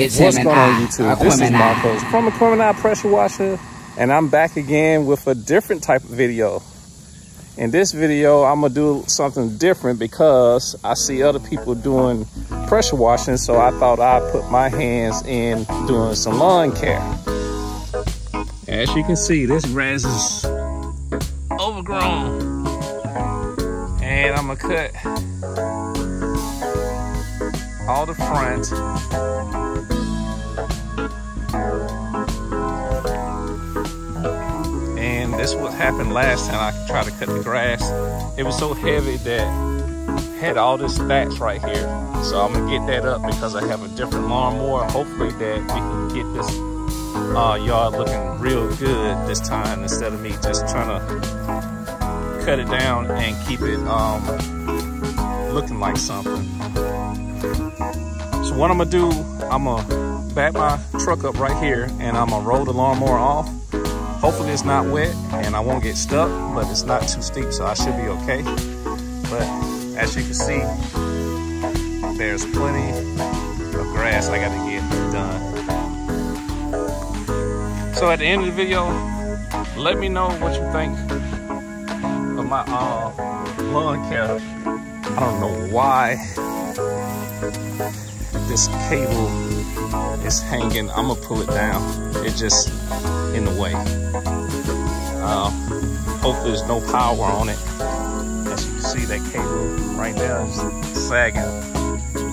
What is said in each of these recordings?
It's What's him going and on I, YouTube? This is Marcos from Equipment Pressure Washer, and I'm back again with a different type of video. In this video, I'm gonna do something different because I see other people doing pressure washing, so I thought I'd put my hands in doing some lawn care. As you can see, this grass is overgrown, and I'm gonna cut all the front. And this what happened last time I tried to cut the grass. It was so heavy that had all this thatch right here. So I'm gonna get that up because I have a different lawnmower. Hopefully that we can get this yard looking real good this time, instead of me just trying to cut it down and keep it looking like something. So what I'm gonna do, I'm gonna back my truck up right here and I'm gonna roll the lawnmower off. Hopefully it's not wet and I won't get stuck, but it's not too steep, so I should be okay. But as you can see, there's plenty of grass I gotta get done. So at the end of the video, let me know what you think of my lawn care. I don't know why this cable is hanging. I'm gonna pull it down. It's just in the way. Hopefully there's no power on it. As you can see, that cable right there is sagging.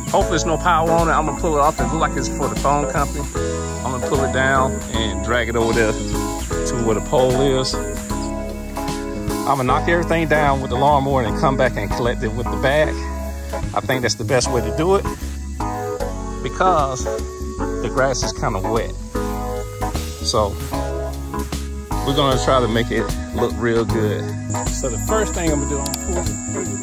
Hopefully there's no power on it. I'm gonna pull it off. It looks like it's for the phone company. I'm gonna pull it down and drag it over there to where the pole is. I'm gonna knock everything down with the lawnmower and come back and collect it with the bag. I think that's the best way to do it because the grass is kind of wet. So we're gonna try to make it look real good. So the first thing I'm gonna do, I'm gonna pull the cable.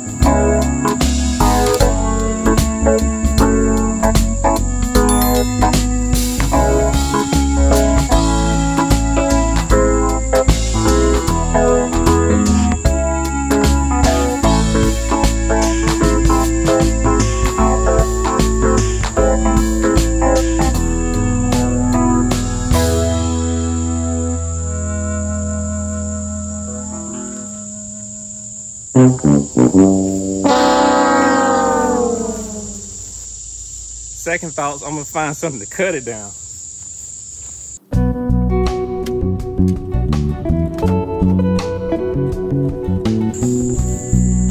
Second thoughts, I'm gonna find something to cut it down.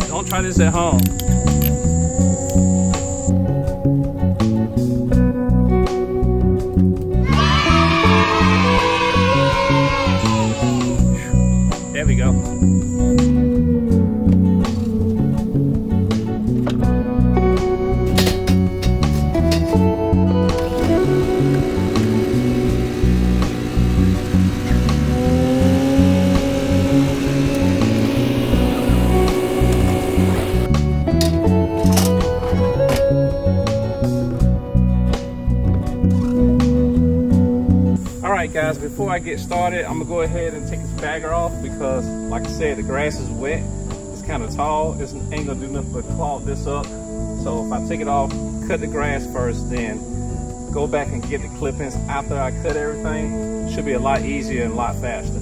Don't try this at home. There we go. Alright guys, before I get started, I'm gonna go ahead and take this bagger off because, like I said, the grass is wet. It's kind of tall. It ain't gonna do nothing but clog this up. So if I take it off, cut the grass first, then go back and get the clippings after I cut everything, it should be a lot easier and a lot faster.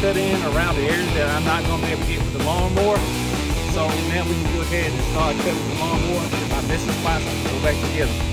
cut in around the areas that I'm not gonna be able to get with the lawnmower. So now we can go ahead and start cutting with the lawnmower. If I miss a spot, I can go back to get them.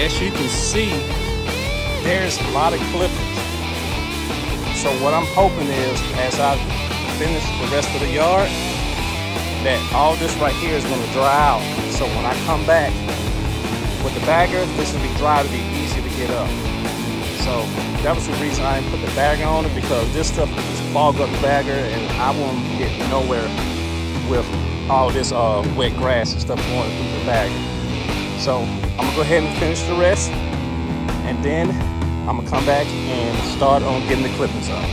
As you can see, there's a lot of clippings. So what I'm hoping is, as I finish the rest of the yard, that all this right here is going to dry out. So when I come back with the bagger, this will be dry to be easy to get up. So that was the reason I didn't put the bagger on it, because this stuff will just fog up the bagger and I won't get nowhere with all this wet grass and stuff going through the bagger. So I'm gonna go ahead and finish the rest, and then I'm gonna come back and start on getting the clippings up.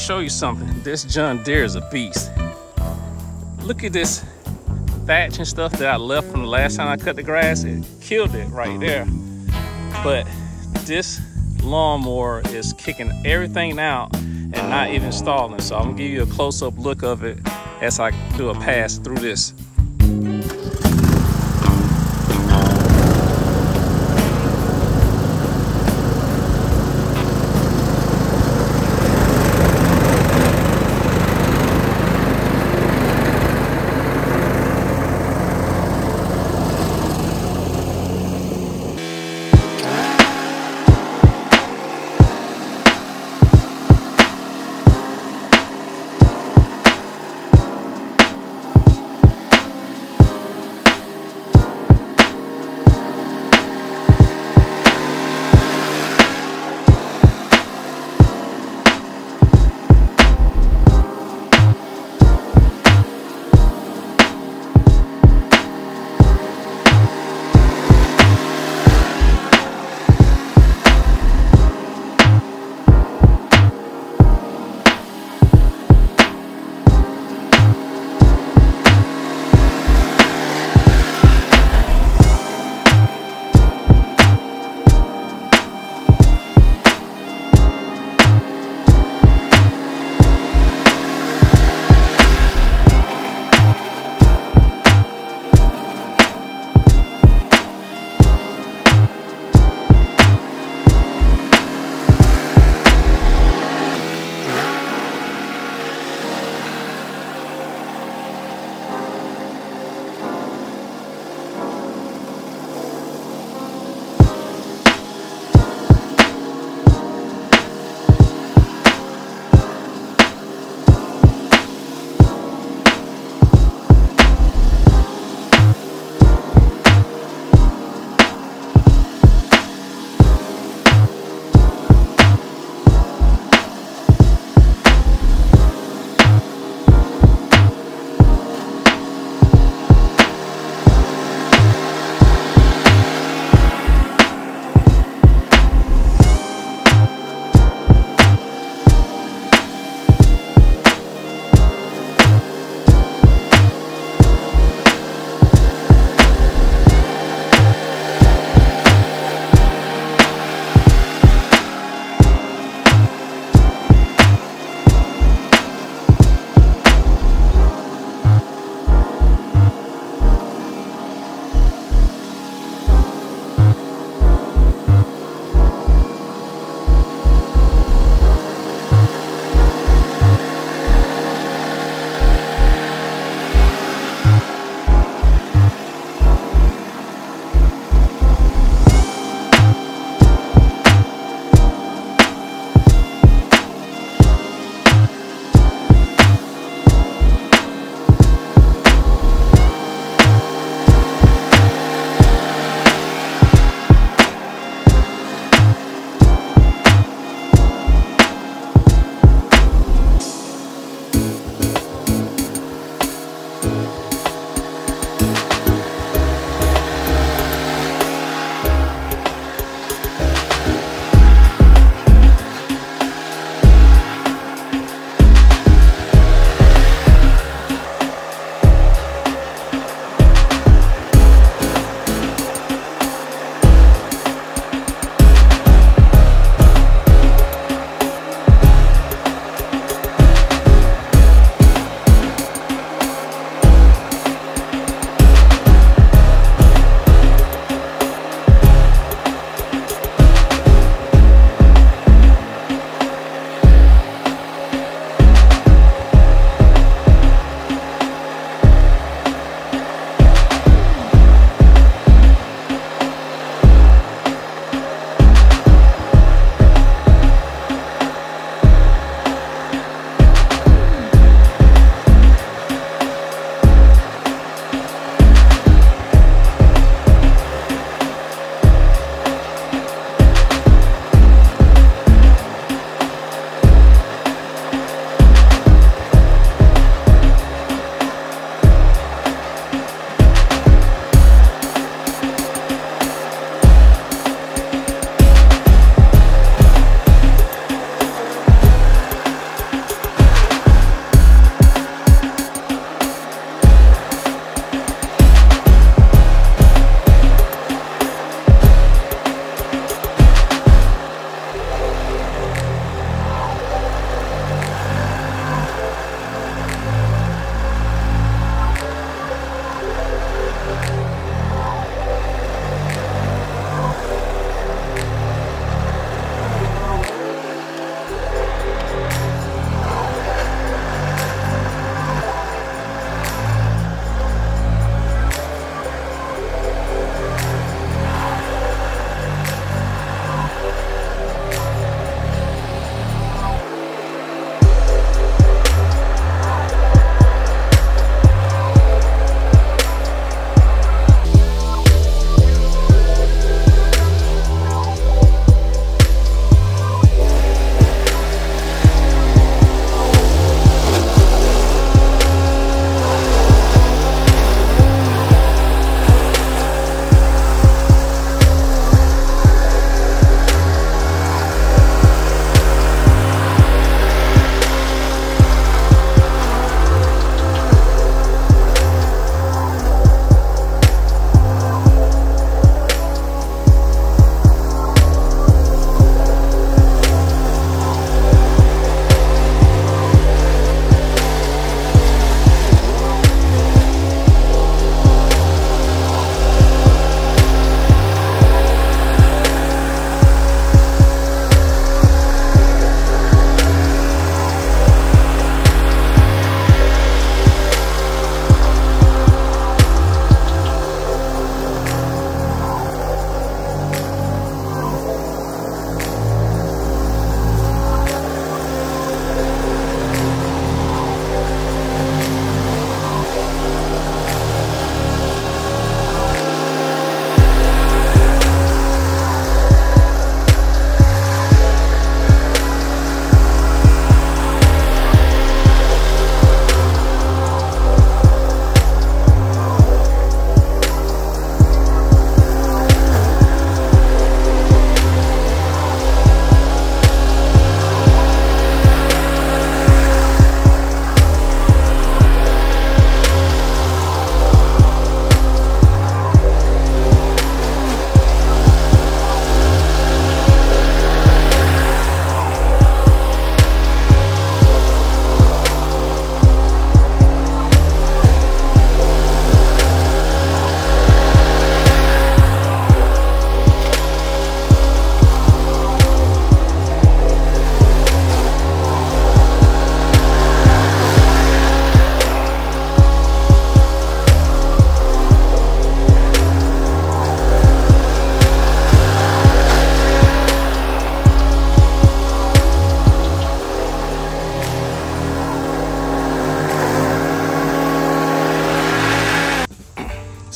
show you something. This John Deere is a beast. Look at this thatch and stuff that I left from the last time I cut the grass. It killed it right there. But this lawnmower is kicking everything out and not even stalling. So I'm gonna give you a close-up look of it as I do a pass through this.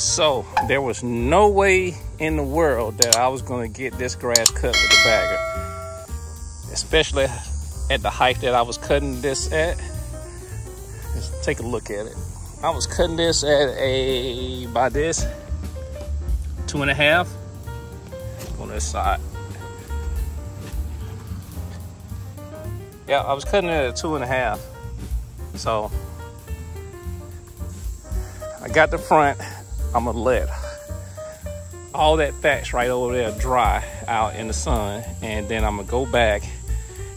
So there was no way in the world that I was gonna get this grass cut with the bagger, especially at the height that I was cutting this at. Let's take a look at it. I was cutting this at by this 2.5 on this side. Yeah, I was cutting it at 2.5. So I got the front. I'm gonna let all that thatch right over there dry out in the sun, and then I'm gonna go back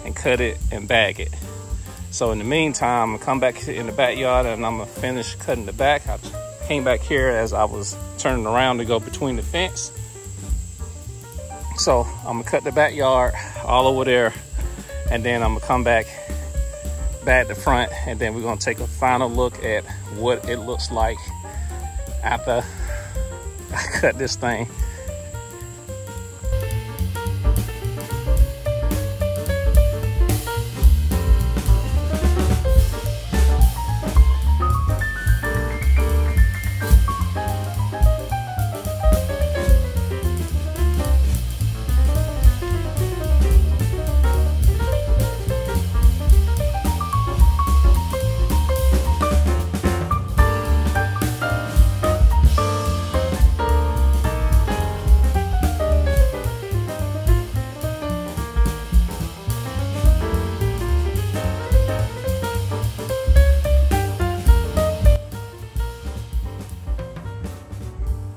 and cut it and bag it. So in the meantime, I'm gonna come back in the backyard and I'm gonna finish cutting the back. I came back here as I was turning around to go between the fence. So I'm gonna cut the backyard all over there, and then I'm gonna come back the front, and then we're gonna take a final look at what it looks like after I cut this thing.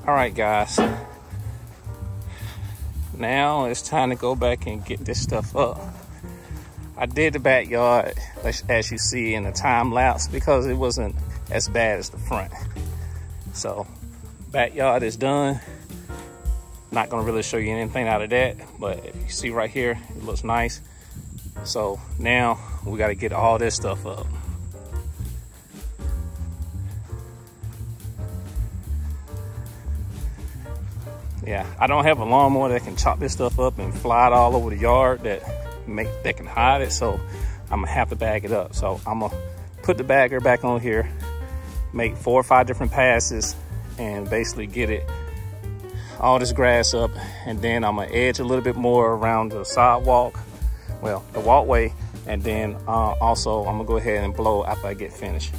All right, guys, now it's time to go back and get this stuff up. I did the backyard, as you see in the time lapse, because it wasn't as bad as the front. So backyard is done. Not gonna really show you anything out of that, but if you see right here, it looks nice. So now we gotta get all this stuff up. Yeah, I don't have a lawnmower that can chop this stuff up and fly it all over the yard that can hide it, so I'm gonna have to bag it up. So I'm gonna put the bagger back on here, make 4 or 5 different passes, and basically get all this grass up, and then I'm gonna edge a little bit more around the sidewalk, well, the walkway, and then also I'm gonna go ahead and blow after I get finished.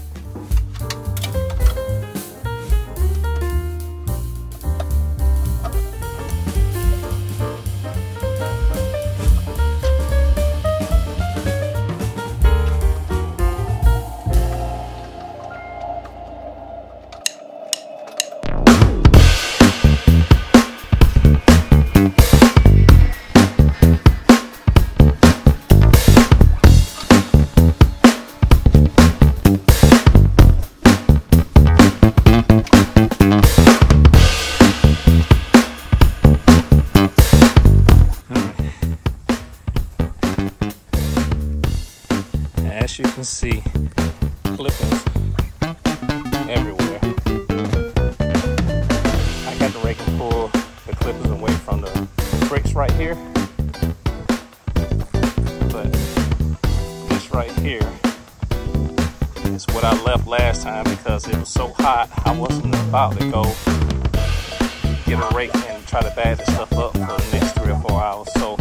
As you can see, clippings everywhere. I got the rake and pull the clippings away from the bricks right here. But this right here is what I left last time because it was so hot I wasn't about to go get a rake and try to bag this stuff up for the next 3 or 4 hours. So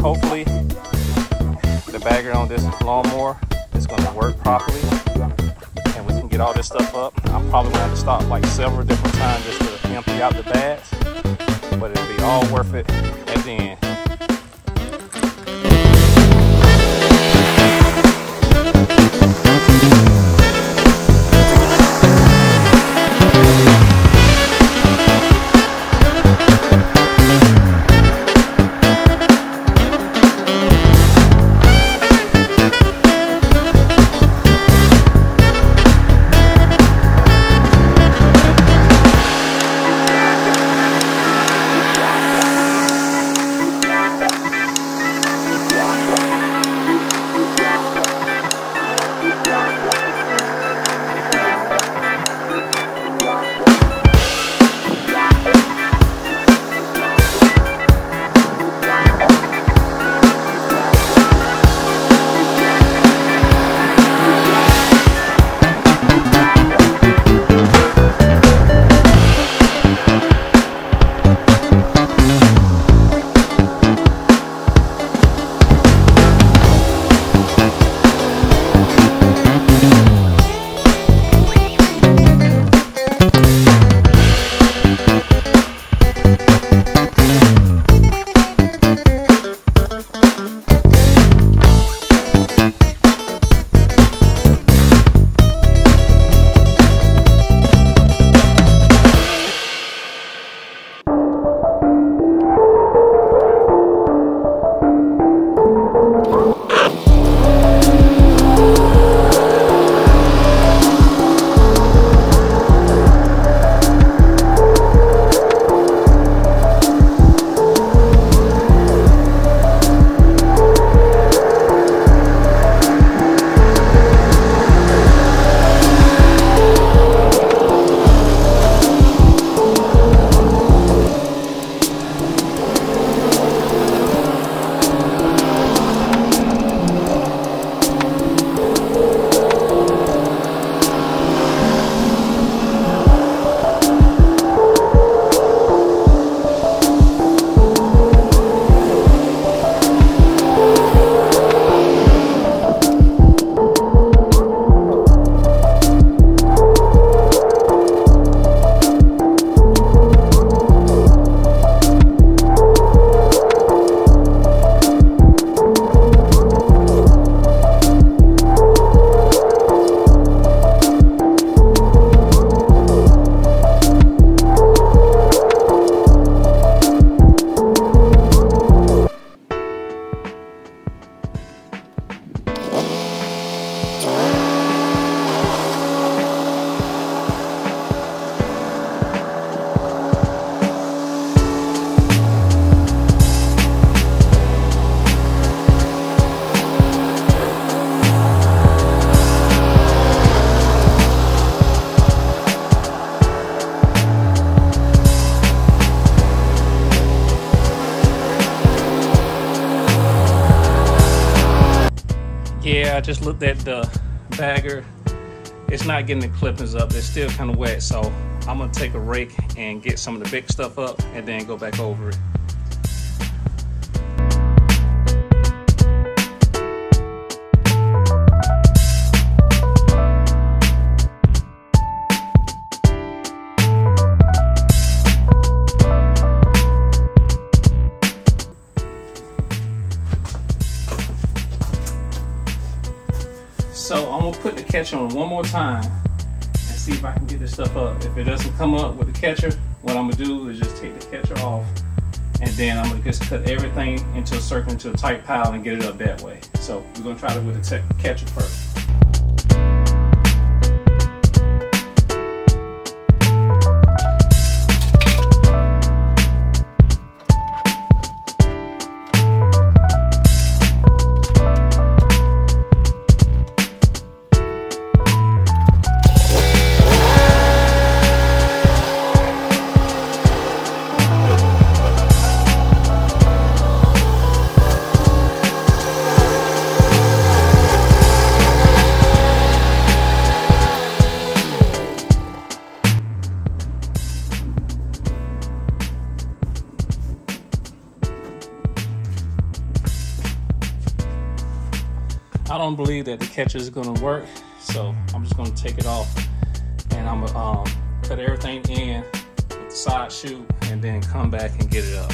hopefully the bagger on this lawnmower is going to work properly and we can get all this stuff up. I'm probably going to have to stop like several different times just to empty out the bags, but it'll be all worth it at the end. I just looked at the bagger. It's not getting the clippings up. It's still kind of wet, so I'm gonna take a rake and get some of the big stuff up and then go back over it. So I'm gonna put the catcher on one more time and see if I can get this stuff up. If it doesn't come up with the catcher, what I'm gonna do is just take the catcher off, and then I'm gonna just cut everything into a circle, into a tight pile, and get it up that way. So we're gonna try it with the catcher first. I don't believe that the catcher is going to work, so I'm just going to take it off, and I'm going to cut everything in with the side chute and then come back and get it up.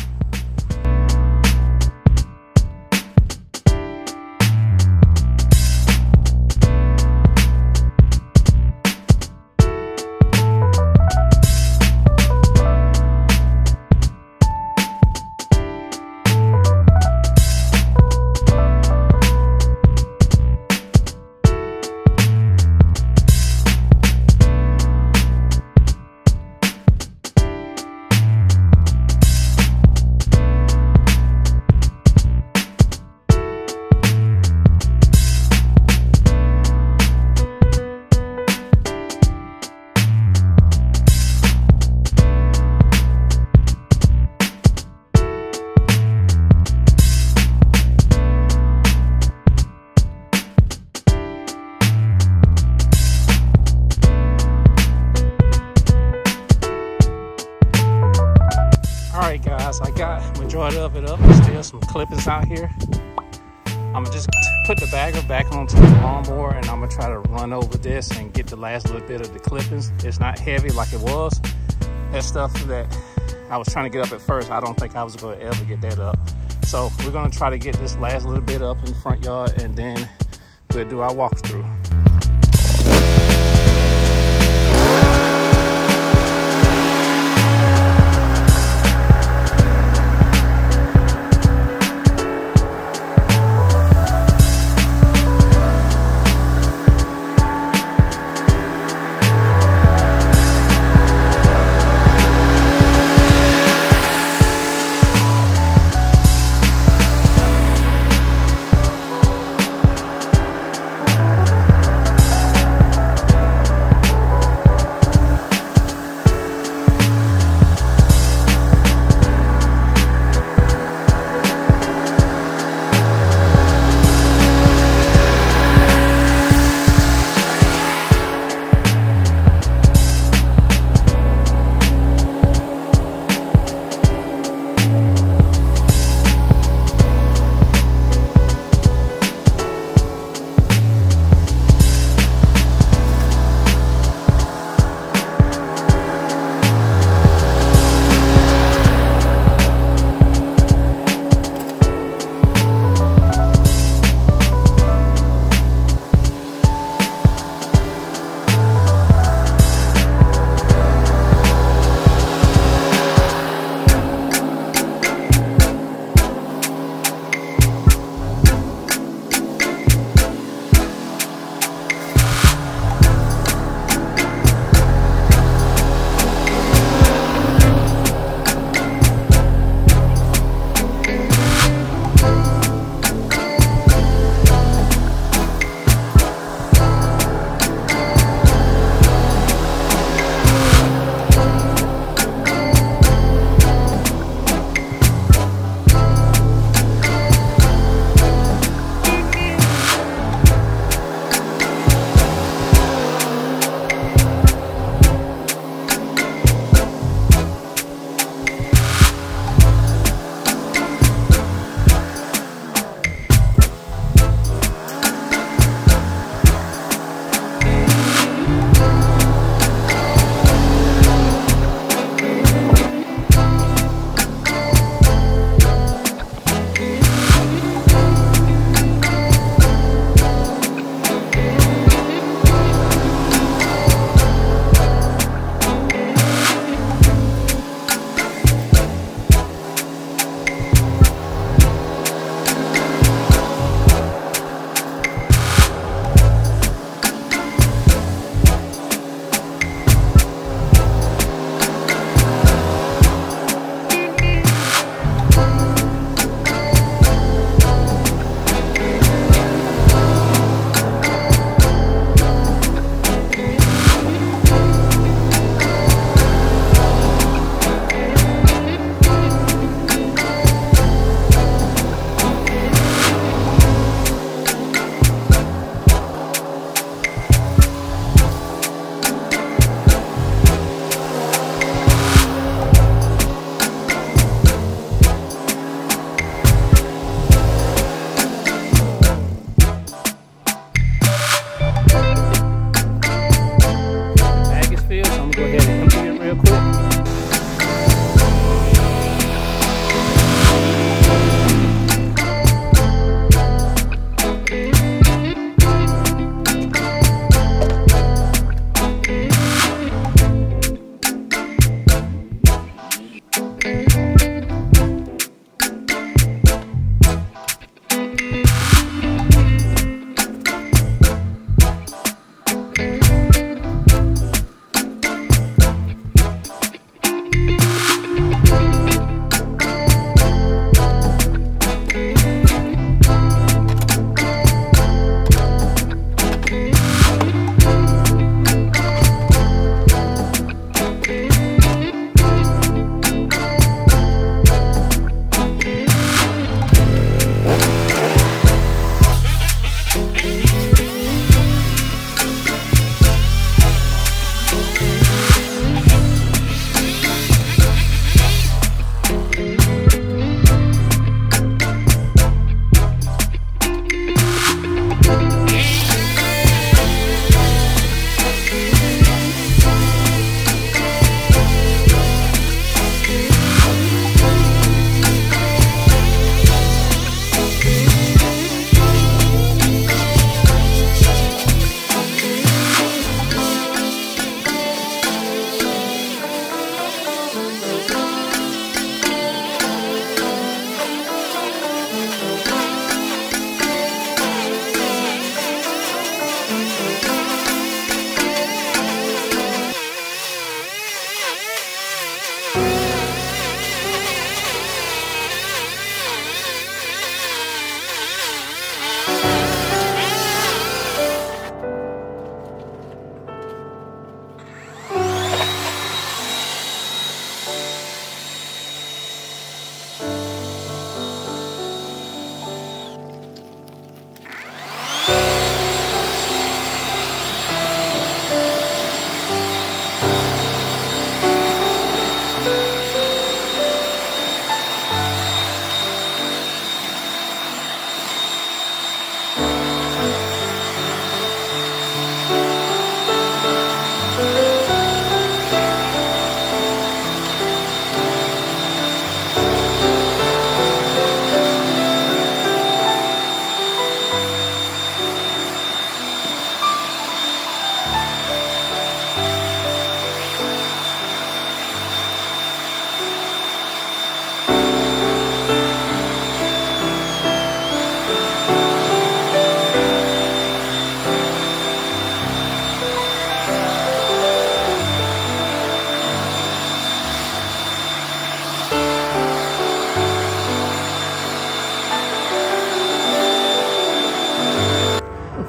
Alright guys, I got majority of it up. There's still some clippings out here. I'm gonna just put the bagger back onto the lawnmower, and I'm gonna try to run over this and get the last little bit of the clippings. It's not heavy like it was. That stuff that I was trying to get up at first, I don't think I was gonna ever get that up. So we're gonna try to get this last little bit up in the front yard, and then we'll do our walkthrough.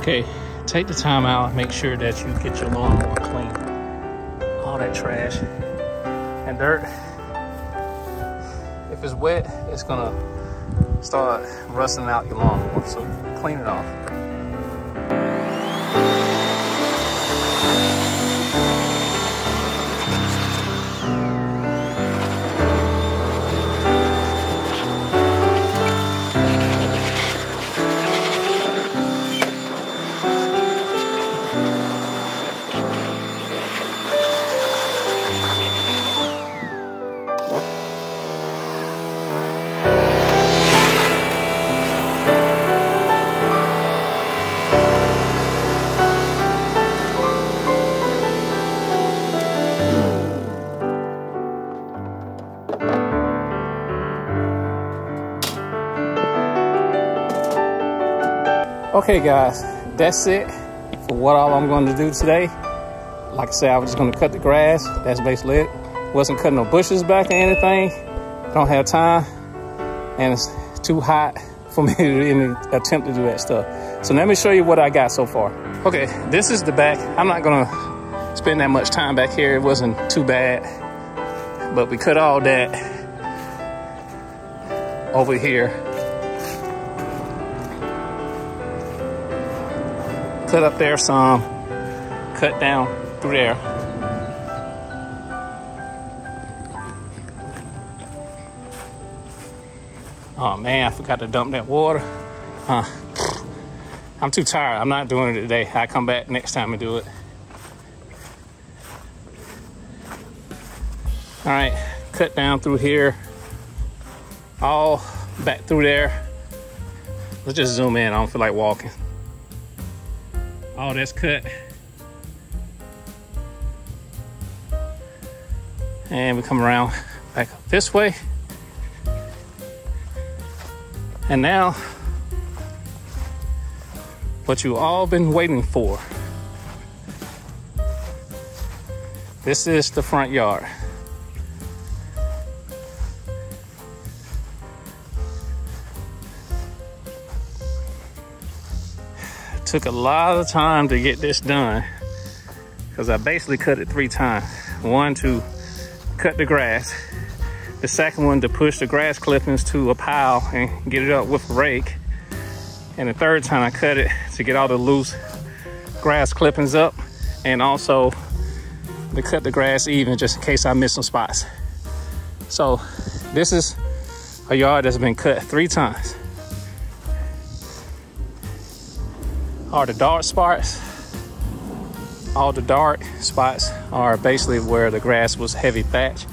Okay, take the time out, make sure that you get your lawnmower clean. All that trash and dirt. If it's wet, it's gonna start rusting out your lawnmower, so clean it off. Okay guys, that's it for what all I'm going to do today. Like I said, I was just going to cut the grass. That's basically it. Wasn't cutting no bushes back or anything. Don't have time, and it's too hot for me to even attempt to do that stuff. So let me show you what I got so far. Okay, this is the back. I'm not going to spend that much time back here. It wasn't too bad, but we cut all that over here. Cut up there some, cut down through there. Oh man, I forgot to dump that water. I'm too tired. I'm not doing it today. I'll come back next time and do it. All right, cut down through here, all back through there. Let's just zoom in. I don't feel like walking. All that's cut. And we come around back up this way. And now, what you all been waiting for. This is the front yard. Took a lot of time to get this done because I basically cut it 3 times. One to cut the grass, the second one to push the grass clippings to a pile and get it up with a rake, and the third time I cut it to get all the loose grass clippings up, and also to cut the grass even just in case I miss some spots. So this is a yard that's been cut 3 times. All the dark spots are basically where the grass was heavy thatch,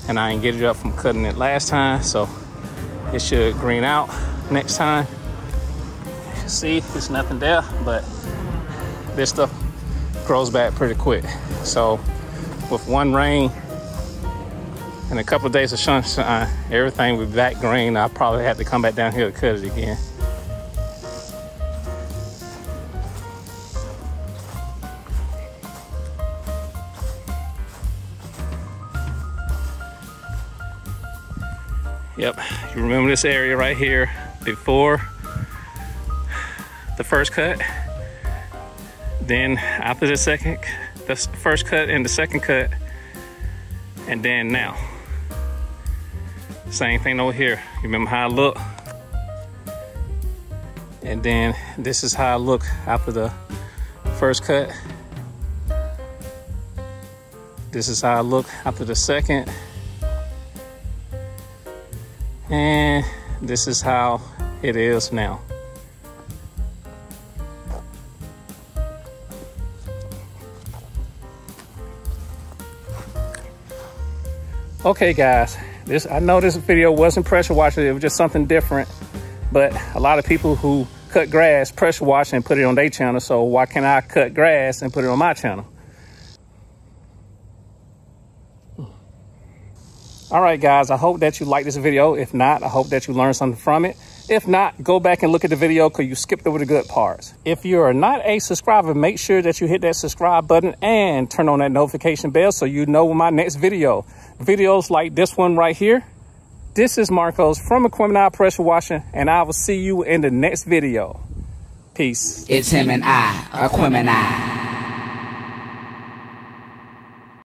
and I didn't get it up from cutting it last time, so it should green out next time. You can see there's nothing there, but this stuff grows back pretty quick. So with one rain and a couple of days of sunshine, everything will be back green. I probably have to come back down here to cut it again. Yep, you remember this area right here before the first cut, then after the first cut and the second cut, and then now. Same thing over here. You remember how I look? And then this is how I look after the first cut. This is how I look after the second. And this is how it is now. Okay guys, I know this video wasn't pressure washing, it was just something different, but a lot of people who cut grass pressure wash and put it on their channel, so why can't I cut grass and put it on my channel? All right, guys, I hope that you like this video. If not, I hope that you learned something from it. If not, go back and look at the video because you skipped over the good parts. If you are not a subscriber, make sure that you hit that subscribe button and turn on that notification bell so you know my next video. Videos like this one right here. This is Marcos from Equipment Pressure Washing, and I will see you in the next video. Peace. It's him and I, Aquemini.